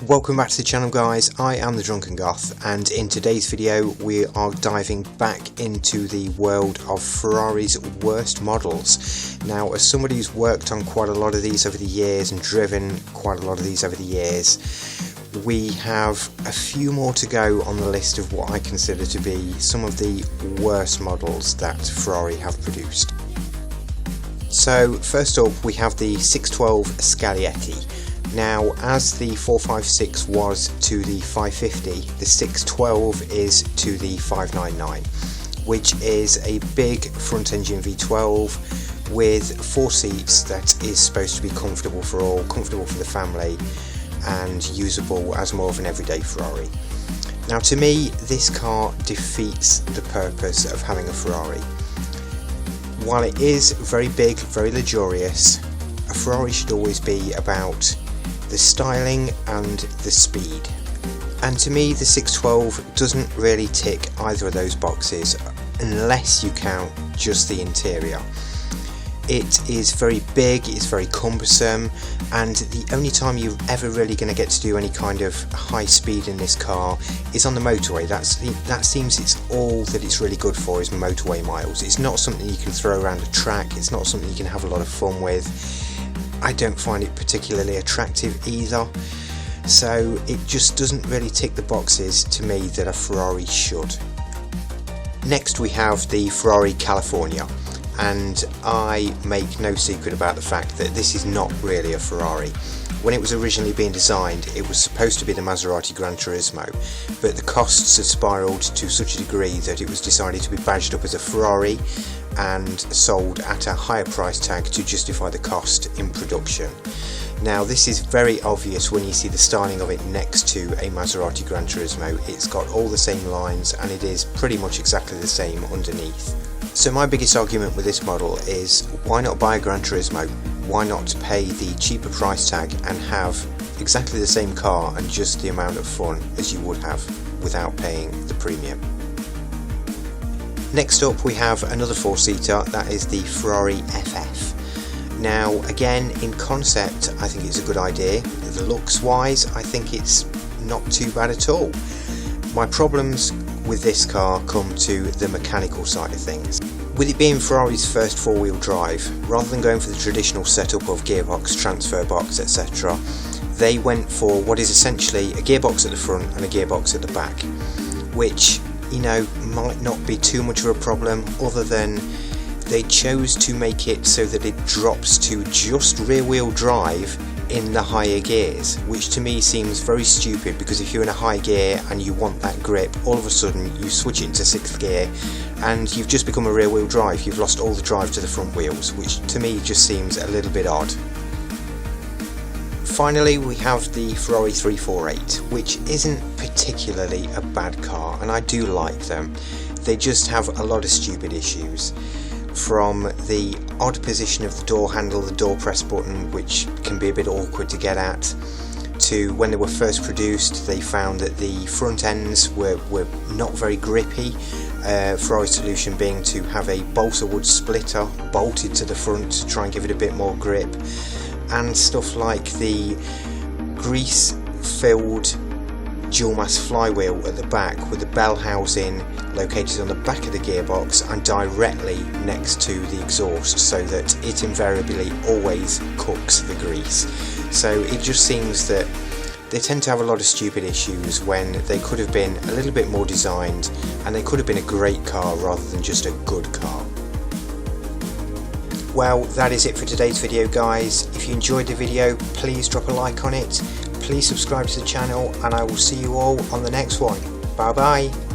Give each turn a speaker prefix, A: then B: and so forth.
A: Welcome back to the channel guys, I am the Drunken Goth, and in today's video we are diving back into the world of Ferrari's worst models. Now, as somebody who's worked on quite a lot of these over the years and driven quite a lot of these over the years, we have a few more to go on the list of what I consider to be some of the worst models that Ferrari have produced. So first up we have the 612 Scaglietti. Now, as the 456 was to the 550, the 612 is to the 599, which is a big front engine V12 with 4 seats that is supposed to be comfortable for all, comfortable for the family, and usable as more of an everyday Ferrari. Now, to me, this car defeats the purpose of having a Ferrari. While it is very big, very luxurious, a Ferrari should always be about the styling and the speed, and to me the 612 doesn't really tick either of those boxes unless you count just the interior. It is very big, it's very cumbersome, and the only time you're ever really going to get to do any kind of high speed in this car is on the motorway. That seems it's all that it's really good for, is motorway miles. It's not something you can throw around a track, it's not something you can have a lot of fun with. I don't find it particularly attractive either, so it just doesn't really tick the boxes to me that a Ferrari should. Next we have the Ferrari California, and I make no secret about the fact that this is not really a Ferrari. When it was originally being designed, it was supposed to be the Maserati Gran Turismo, but the costs had spiralled to such a degree that it was decided to be badged up as a Ferrari and sold at a higher price tag to justify the cost in production. Now, this is very obvious when you see the styling of it next to a Maserati Gran Turismo. It's got all the same lines and it is pretty much exactly the same underneath. So my biggest argument with this model is, why not buy a Gran Turismo? Why not pay the cheaper price tag and have exactly the same car and just the amount of fun as you would have without paying the premium? Next up we have another 4-seater, that is the Ferrari FF. Now, again, in concept I think it's a good idea. The looks wise I think it's not too bad at all. My problems with this car come to the mechanical side of things. With it being Ferrari's first 4-wheel drive, rather than going for the traditional setup of gearbox, transfer box, etc., they went for what is essentially a gearbox at the front and a gearbox at the back, which, you know, might not be too much of a problem, other than they chose to make it so that it drops to just rear wheel drive in the higher gears, which to me seems very stupid, because if you're in a high gear and you want that grip, all of a sudden you switch it into 6th gear and you've just become a rear wheel drive. You've lost all the drive to the front wheels, which to me just seems a little bit odd. Finally we have the Ferrari 348, which isn't particularly a bad car, and I do like them. They just have a lot of stupid issues, from the odd position of the door handle, the door press button, which can be a bit awkward to get at, to when they were first produced they found that the front ends were not very grippy. Ferrari's solution being to have a balsa wood splitter bolted to the front to try and give it a bit more grip, and stuff like the grease filled dual mass flywheel at the back with the bell housing located on the back of the gearbox and directly next to the exhaust, so that it invariably always cooks the grease. So it just seems that they tend to have a lot of stupid issues when they could have been a little bit more designed, and they could have been a great car rather than just a good car. Well, that is it for today's video guys. If you enjoyed the video, please drop a like on it, please subscribe to the channel, and I will see you all on the next one. Bye bye.